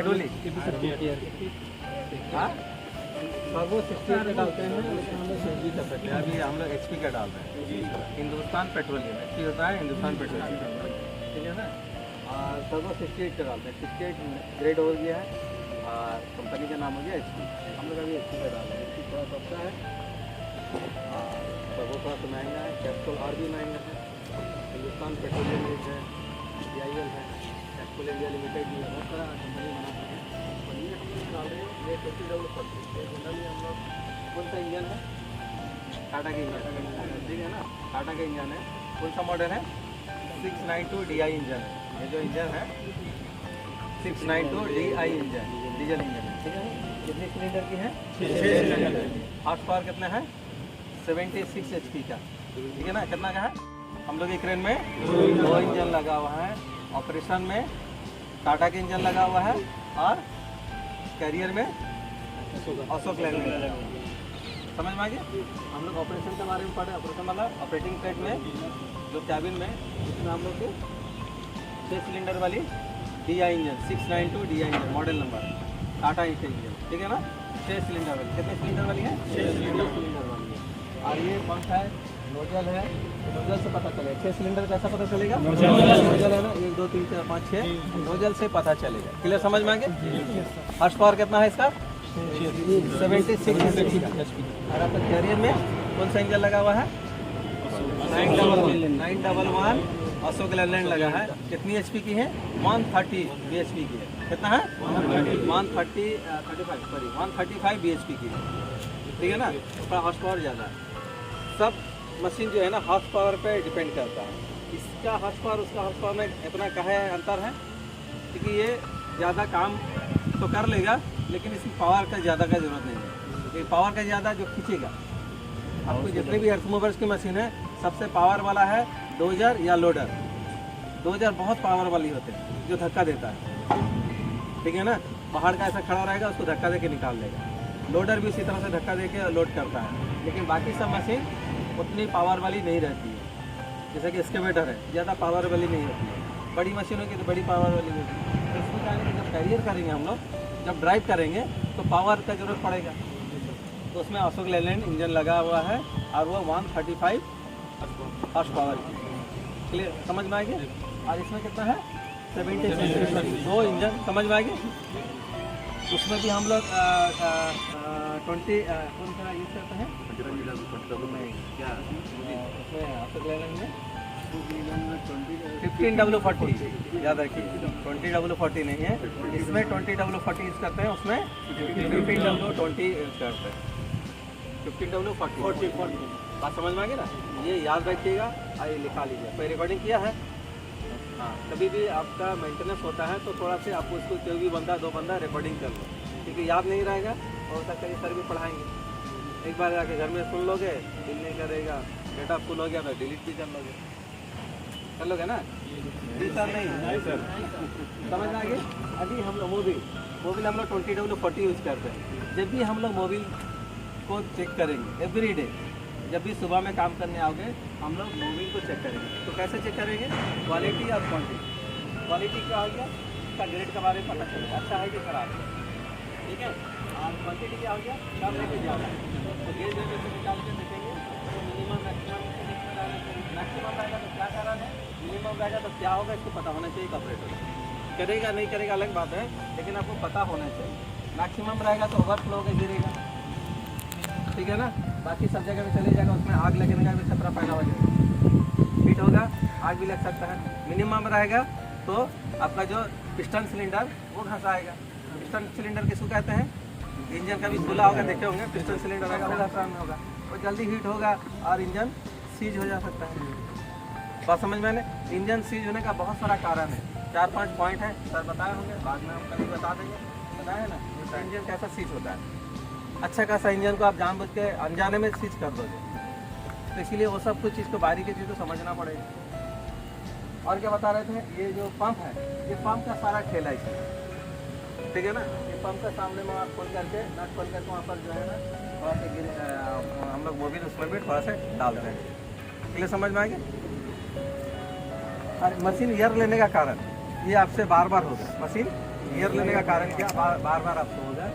Hydraulic हाँ servo 68 का डालते हैं, लेकिन हम लोग चेंज भी कर सकते हैं। अभी हम लोग HP का डाल रहे हैं, हिंदुस्तान पेट्रोलियम HP होता है, हिंदुस्तान पेट्रोलियम, ठीक है ना। और सर्वो 68 का डालते हैं, 68 ग्रेड हो गया है और कंपनी का नाम हो गया HP। हम लोग अभी HP का डाल रहे हैं, HP थोड़ा सस्ता है और सर्वो थोड़ा सा महंगा है, कैस्ट्रोल और भी महंगा है। हिंदुस्तान पेट्रोलियम है, DIL है, कैस्ट्रोल इंडिया लिमिटेड भी है, बहुत सारा कंपनी बनाते हैं। और ये हम लोग डाल रहे हैं, ये 20W40 जनरली हम लोग कौन सा इंजन है, टाटा का इंजन, ठीक है ना, टाटा का इंजन है। कौन सा मॉडल है, 692 DI इंजन है। ये जो इंजन है 692 DI इंजन, डीजल इंजन है, ठीक है। कितने सिलेंडर की है, 6 सिलेंडर। हॉर्स पावर कितना है, 76 HP का, ठीक है ना। कितना का है, हम लोग एक क्रेन में 2 इंजन लगा हुआ है, ऑपरेशन में टाटा के इंजन लगा हुआ है और कैरियर में अशोक लैंड। समझ में आ गया। हम लोग ऑपरेशन के बारे में पढ़े, ऑपरेशन वाला ऑपरेटिंग सेट में जो कैबिन में, उसमें हम लोग के 6 सिलेंडर वाली DI engine, 692 DI engine model number, Tata engine, ठीक है ना। 6 सिलेंडर वाली, कितने सिलेंडर वाली है, 6 सिलेंडर वाली है। और ये पंप है, नोजल है, नोजल से पता चलेगा 6 सिलेंडर कैसा पता चलेगा, नोजल है ना, 1 2 3 4 5 6 नोजल से पता चलेगा। क्लियर, समझ में आ गया। हॉर्स पावर कितना है इसका, 76 HP। और आपका कैरियर में कौन सा इंजन लगा हुआ है, 911 अशोक लैंड लगा है। कितनी HP की है, 130 bhp की है। कितना है, 135 bhp की है, ठीक है ना। उसका हॉर्स पावर ज़्यादा है। सब मशीन जो है ना हॉर्स पावर पे डिपेंड करता है। इसका हॉर्स पावर उसका हॉर्स पावर में इतना कहे अंतर है, क्योंकि ये ज़्यादा काम तो कर लेगा, लेकिन इसमें पावर का ज़्यादा का जरूरत नहीं है। ये पावर का ज़्यादा जो खींचेगा, आपको जितने भी अर्थ मूवर्स की मशीन है, सबसे पावर वाला है डोजर या लोडर। डोजर बहुत पावर वाली होते हैं, जो धक्का देता है, ठीक है ना। पहाड़ का ऐसा खड़ा रहेगा, उसको धक्का दे के निकाल लेगा। लोडर भी उसी तरह से धक्का दे के लोड करता है, लेकिन बाकी सब मशीन उतनी पावर वाली नहीं रहती है। जैसे कि एक्सकेवेटर है, ज़्यादा पावर वाली नहीं होती है। बड़ी मशीन होगी तो बड़ी पावर वाली होती है। तो इसमें क्या है कि जब कैरियर करेंगे हम लोग, जब ड्राइव करेंगे तो पावर का जरूरत पड़ेगा। तो उसमें अशोक लैंड इंजन लगा हुआ है और वो 135 हॉर्स पावर की। क्लियर, समझ में आ गया। और इसमें कितना है, 76 2 इंजन, समझ में आ गया। उसमें भी हम लोग 20 कौन सा यूज़ करते हैं, क्या उसमें अशोक लैंड में 15W40 याद रखिए, 20W40 नहीं है, इसमें 20W40 यूज़ करते हैं, उसमें 15W20 यूज़ करते हैं, 15W40। बात समझ में आ गई ना। ये याद रखिएगा और ये लिखा लीजिए। कोई रिकॉर्डिंग किया है, हाँ, कभी भी आपका मेंटेनेंस होता है तो थोड़ा से आपको इसको कोई भी बंदा 2 बंदा रिकॉर्डिंग कर लो, क्योंकि याद नहीं रहेगा। हो सकता है सर भी पढ़ाएंगे, एक बार आके घर में सुन लोगे, दिल नहीं करेगा, डेटा फुल हो गया तो डिलीट भी कर लोगे ना। जी सर, नहीं सर, समझ में आ गई। अभी हम लोग मोबिल हम लोग 20W40 यूज़ करते हैं। जब भी हम लोग मोबिल को चेक करेंगे एवरी डे, जब भी सुबह में काम करने आओगे, हम लोग मोबिल को चेक करेंगे। तो कैसे चेक करेंगे, क्वालिटी और क्वांटिटी। क्वालिटी क्या हो गया, इसका ग्रेड के बारे में पता चलेगा, अच्छा है कि खराब है, ठीक है। और क्वांटिटी क्या हो गया, कम है कि ज़्यादा। तो ग्रेड से निकाल के देखेंगे, तो मिनिमम मैक्सिमम रहेगा तो क्या कारण है, मिनिमम रहेगा तो क्या होगा, इसको पता होना चाहिए। ऑपरेटर करेगा नहीं करेगा अलग बात है, लेकिन आपको पता होना चाहिए। मैक्सिमम रहेगा तो ओवरफ्लो होकर गिरेगा, ठीक है ना। बाकी सब जगह में चले जाएगा, उसमें आग लगने का भी खतरा पैदा हो जाएगा, हीट होगा, आग भी लग सकता है। मिनिमम रहेगा तो आपका जो पिस्टन सिलेंडर वो घसाएगा। पिस्टन सिलेंडर किसको कहते हैं, इंजन का भी खुला होगा, देखे होंगे, पिस्टन सिलेंडर रहेगा वो घसा में होगा, वो जल्दी हीट होगा और इंजन सीज हो जा सकता है। बात समझ में आने। इंजन सीज होने का बहुत सारा कारण है, 4-5 पॉइंट है, सर बताए होंगे, बाद में हम कभी बता देंगे, बताया ना। इंजन कैसा सीज होता है, अच्छा खासा इंजन को आप जानबूझ के अनजाने में सीज कर दोगे, तो इसीलिए वो सब कुछ चीज़ को बारीकी चीज़ को समझना पड़ेगा। और क्या बता रहे थे, ये जो पंप है, ये पंप का सारा खेल है इसमें, ठीक है ना। ये पंप का सामने में आप खोल करके नट खोल करके वहाँ पर जो है ना थोड़ा सा हम लोग मोबिल उसमें भी थोड़ा सा डाल रहे हैं, इसलिए समझ में आ गया। और मशीन एयर लेने का कारण ये आपसे बार बार होगा, मशीन गियर लेने का कारण क्या, बार बार आपको होगा,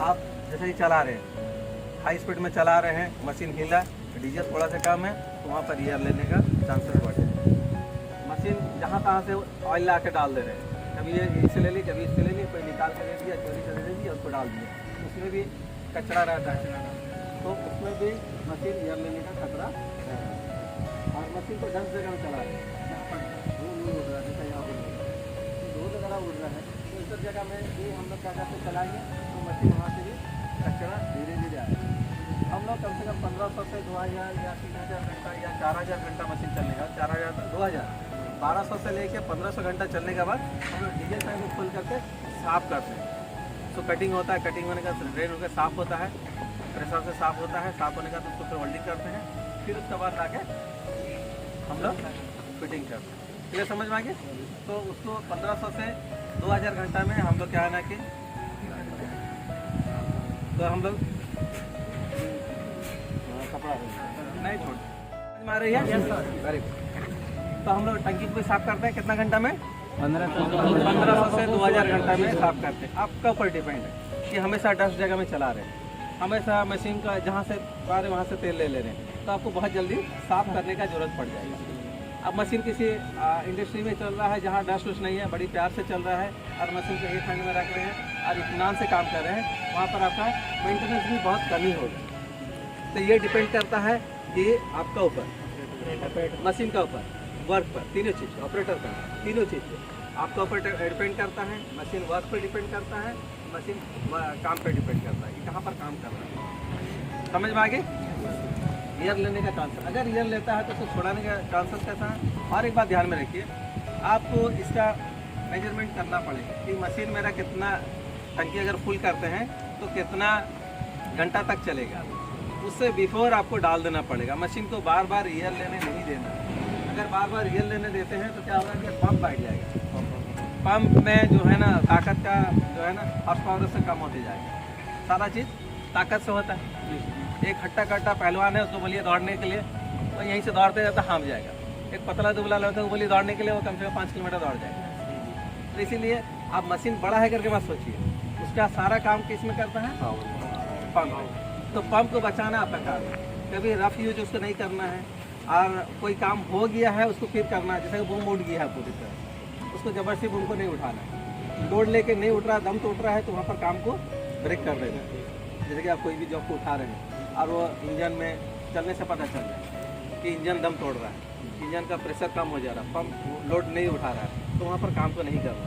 आप जैसे ही चला रहे हैं, हाई स्पीड में चला रहे हैं, मशीन हिला, डीजल थोड़ा सा कम है, तो वहाँ पर गियर लेने का चांसेस बढ़े। मशीन जहाँ तहाँ से ऑयल ला के डाल दे रहे हैं, कभी ये इससे ले ली, कभी इससे ले ली, कोई निकाल कर दे दिया, चोरी से दे दिया, उसको डाल दिया, उसमें भी कचरा रहता है, तो उसमें भी मशीन गियर लेने का खतरा है। और मशीन को ढंग से जगह में चला रहे हैं, जहाँ पर धूल नहीं उड़ रहा है, जैसा यहाँ पर धूल वगैरह उड़ रहा है, तो इस सब जगह में भी हम लोग क्या करते चलाएंगे तो मशीन वहाँ से भी कचरा धीरे धीरे आएगा। हम लोग कम से कम 1500 से 2000 या 3000 घंटा या 4000 घंटा मशीन चलने का, 4000 से 2000, 1200 से लेके 1500 घंटा चलने के बाद हम लोग डीजल टैंक को खोल करके साफ करते हैं। तो कटिंग होता है, कटिंग होने का ड्रेन होकर साफ होता है, प्रेशर से साफ होता है, साफ होने का तो उसको फिर वेल्डिंग करते हैं, फिर उसके बाद लाके हम लोग फिटिंग करते हैं। इसलिए समझ में आ गया। तो उसको 1500 से 2000 घंटा में हम लोग क्या है ना कि तो हम लोग कपड़ा नहीं छोड़ समझ में आ रही है। Very good. तो हम लोग टंकी को भी साफ करते हैं कितना घंटा में, 1500 से 2000 घंटा में साफ करते हैं। आपका ऊपर डिपेंड है कि हमेशा डस्ट जगह में चला रहे हैं, हमेशा मशीन का जहाँ से बारे वहाँ से तेल ले ले रहे हैं, तो आपको बहुत जल्दी साफ करने का जरूरत पड़ जाएगी। अब मशीन किसी इंडस्ट्री में चल रहा है जहाँ डस्ट वस्ट नहीं है, बड़ी प्यार से चल रहा है और मशीन को एक हैंड में रख रहे हैं और इत्मीनान से काम कर रहे हैं, वहाँ पर आपका मेंटेनेंस भी बहुत कमी होगी। तो ये डिपेंड करता है कि आपका ऊपर मशीन का ऊपर वर्क पर, तीनों चीज़ ऑपरेटर का, तीनों चीज़ पे आपका ऊपर डिपेंड करता है। मशीन वर्क पर डिपेंड करता है, मशीन काम पर डिपेंड करता है कि कहाँ पर काम कर रहा है। समझ में आ गई। ईयर लेने का चांस, अगर ईयर लेता है तो उसको छुड़ाने का चांसेस कैसा है। और एक बात ध्यान में रखिए, आपको इसका मेजरमेंट करना पड़ेगा कि मशीन मेरा कितना, टंकी अगर फुल करते हैं तो कितना घंटा तक चलेगा, उससे बिफोर आपको डाल देना पड़ेगा। मशीन को बार बार ईयर लेने नहीं देना। अगर बार बार ईयर लेने देते हैं तो क्या होगा कि पंप बैठ जाएगा, पंप में जो है ना ताकत का जो है ना हॉर्स पावर से कम होते जाएगा। सारा चीज़ ताकत से होता है। एक हट्टा कट्टा पहलवान है, उसको बोलिए दौड़ने के लिए, तो यहीं से दौड़ते जाता हाम जाएगा। एक पतला दुबला लड़का है, वो बोलिए दौड़ने के लिए, वो कम से कम 5 किलोमीटर दौड़ जाएगा। तो इसीलिए आप मशीन बड़ा है करके मत सोचिए, उसका सारा काम किस में करता है, पंप। तो पंप को बचाना आपका काम है। कभी रफ यूज उसको नहीं करना है, और कोई काम हो गया है उसको फिर करना है। जैसे बूम उठ गया है पूरी तरह, उसको जबरदस्ती बूम को नहीं उठाना है। लोड लेके नहीं उठ रहा, दम टूट रहा है, तो वहाँ पर काम को ब्रेक कर देना है। जैसे कि आप कोई भी जॉब को उठा रहे हैं और वो इंजन में चलने से पता चल रहा है कि इंजन दम तोड़ रहा है, इंजन का प्रेशर कम हो जा रहा है, पंप लोड नहीं उठा रहा है, तो वहाँ पर काम को नहीं करना।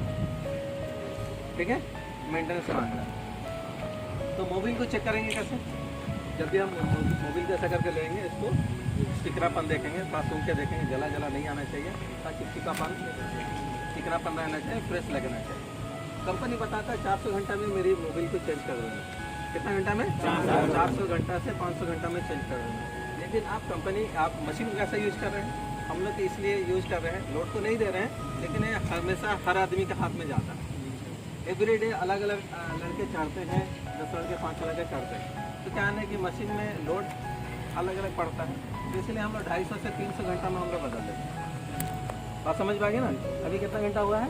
ठीक है, मेंटेनेंस मांग रहा है। तो मोबिल को चेक करेंगे कैसे, जब भी हम मोबिल जैसा करके लेंगे, इसको चिकनापन देखेंगे, थोड़ा सूंघ के देखेंगे, जला जला नहीं आना चाहिए, चिपचिपापन चिकनापन रहना चाहिए, फ्रेश लगना चाहिए। कंपनी बताता है 400 घंटा में मेरी मोबिल को चेंज कर दूँगा। कितना घंटा में, 400 घंटा से 500 घंटा में चेंज कर दूँगा। लेकिन आप कंपनी, आप मशीन को कैसा यूज़ कर रहे हैं, हम लोग इसलिए यूज़ कर रहे हैं, लोड तो नहीं दे रहे हैं, लेकिन ये हमेशा हर आदमी के हाथ में जाता है। एवरीडे अलग अलग लड़के चढ़ते हैं, 10 लड़के 5 लड़के चढ़ते हैं, तो क्या है कि मशीन में लोड अलग अलग पड़ता है, तो इसलिए हम लोग 250 से 300 घंटा में हम लोग बदल देते हैं। बात समझ पाएंगे ना। अभी कितना घंटा हुआ है,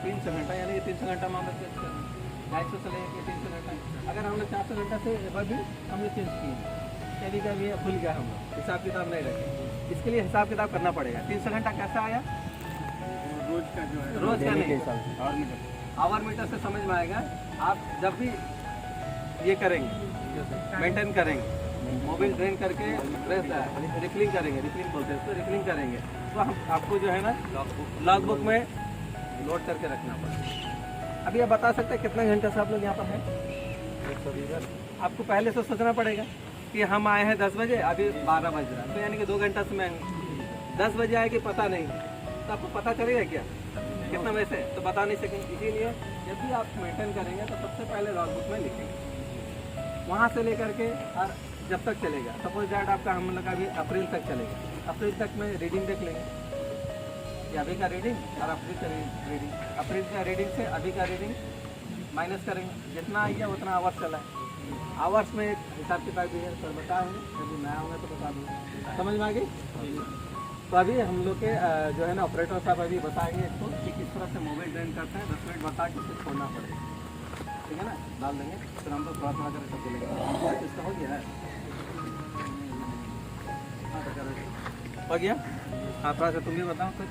300 घंटा, यानी कि 300 घंटा में हम लोग चेंज करें, 250 से लेकर 300 घंटा। अगर हम लोग 400 घंटा से भी हम लोग चेंज किए, कभी कभी भूल गया, हम लोग हिसाब किताब नहीं रखें, इसके लिए हिसाब किताब करना पड़ेगा। 300 घंटा कैसा आया, रोज का जो है, रोज का नहीं, आवर मीटर से समझ में आएगा। आप जब भी ये करेंगे, मेंटेन करेंगे, मोबिल ड्रेन करके रिफिलिंग करेंगे, रिफिलिंग बोलते हैं उसको, रिफिलिंग करेंगे, तो हम आपको जो है ना लॉग बुक में नोट करके रखना पड़ेगा। अभी आप बता सकते हैं कितना घंटे से आप लोग यहाँ पर हैं। आपको पहले से सोचना पड़ेगा कि हम आए हैं 10 बजे, अभी 12 बज रहा है, तो यानी कि 2 घंटा से मैं 10 बजे आए कि पता नहीं, तो आपको पता चलेगा क्या कितना बजे से, तो बता नहीं सकेंगे। इसीलिए जब भी आप मेंटेन करेंगे तो सबसे पहले लॉग बुक में लिखेंगे, वहाँ से लेकर के और जब तक चलेगा। सपोज दैट आपका हम लोग अभी अप्रैल तक चलेगा, अप्रैल तक में रीडिंग देख लेंगे, ये अभी का रीडिंग और अप्रैल का रीडिंग, अप्रैल का रीडिंग से अभी का रीडिंग माइनस करेंगे, जितना आई है उतना आवर्स चला है। आवर्स में एक हिसाब किताब भी है, सर बताएंगे, यदि नया होगा तो बता दूँगा। समझ में आ गई। तो अभी हम लोग के जो है ना ऑपरेटर साहब अभी बताएंगे इसको कि किस तरह से मोबाइल ड्रेन करते हैं। 10 मिनट बता के उसको छोड़ना पड़ेगा, ठीक है ना, डाल देंगे। फिर हम लोग थोड़ा करके सब बोलेंगे इसका हो गया है। हाँ तो करो, हो गया। हाँ थोड़ा सा तुम भी बताओ कुछ।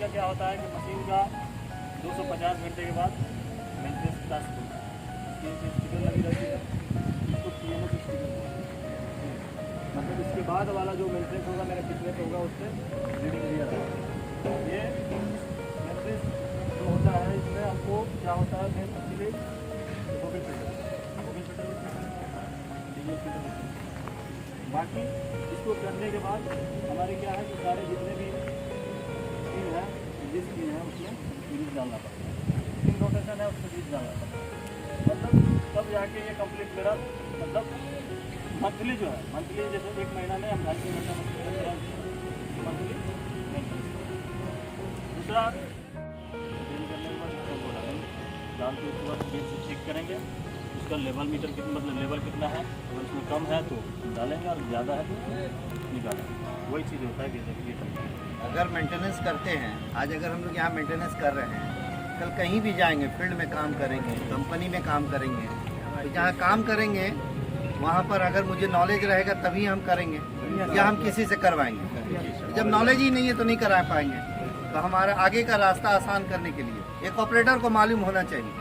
क्या होता है कि मशीन का 250 घंटे के बाद मेंटेनेंस टास्क होता है। स्टिकर लगी रहती है, इसको PMS स्टिकर मतलब इसके बाद वाला जो मेंटेनेंस होगा मेरा कितने पे होगा उससे रीडिंग दिया जाएगा। ये मेंटेनेंस जो होता है इसमें आपको क्या होता है main actually mobil filter diesel filter. बाकी इसको करने के बाद हमारे क्या है कि सारे जितने भी स्क्रीन है जिस स्क्रीन है उसमें ग्रीस डालना पड़ता है। स्क्रीन रोटेशन है उसमें ग्रीस डालना पड़ता है। मतलब तब जाके ये कंप्लीट मेरा मतलब मंथली जो है मंथली जैसे एक महीना में हम 2.5 महीना मंथली। दूसरा ड्रिल करने के बाद इसको डालेंगे, डाल के उसके बाद गेज से चेक करेंगे उसका लेवल मीटर कितना मतलब लेवल कितना है। अगर उसमें कम है तो डालेंगे और ज़्यादा है तो निकालेंगे। वही चीज़ होता है कि अगर मेंटेनेंस करते हैं, आज अगर हम लोग यहाँ मेंटेनेंस कर रहे हैं, कल कहीं भी जाएंगे, फील्ड में काम करेंगे, कंपनी में काम करेंगे, तो जहाँ काम करेंगे वहाँ पर अगर मुझे नॉलेज रहेगा तभी हम करेंगे या हम किसी से करवाएंगे। जब नॉलेज ही नहीं है तो नहीं करा पाएंगे। तो हमारा आगे का रास्ता आसान करने के लिए एक ऑपरेटर को मालूम होना चाहिए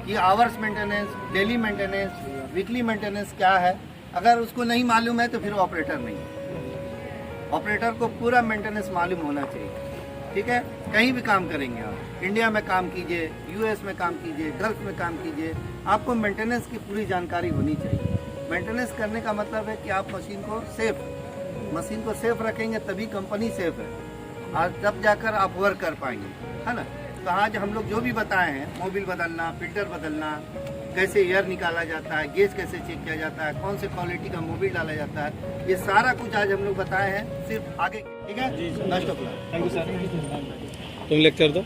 कि hours maintenance, daily maintenance, weekly maintenance क्या है। अगर उसको नहीं मालूम है तो फिर वो ऑपरेटर नहीं है। ऑपरेटर को पूरा मेंटेनेंस मालूम होना चाहिए, ठीक है। कहीं भी काम करेंगे आप, इंडिया में काम कीजिए, यूएस में काम कीजिए, गल्फ में काम कीजिए, आपको मेंटेनेंस की पूरी जानकारी होनी चाहिए। मेंटेनेंस करने का मतलब है कि आप मशीन को सेफ रखेंगे तभी कंपनी सेफ है और तब जाकर आप वर्क कर पाएंगे, है ना। तो आज हम लोग जो भी बताए हैं, मोबिल बदलना, फिल्टर बदलना, कैसे एयर निकाला जाता है, गेज कैसे चेक किया जाता है, कौन से क्वालिटी का मोबिल डाला जाता है, ये सारा कुछ आज हम लोग बताए हैं सिर्फ आगे, ठीक है। Best of luck. Thank you sir. तुम लेक्चर दो।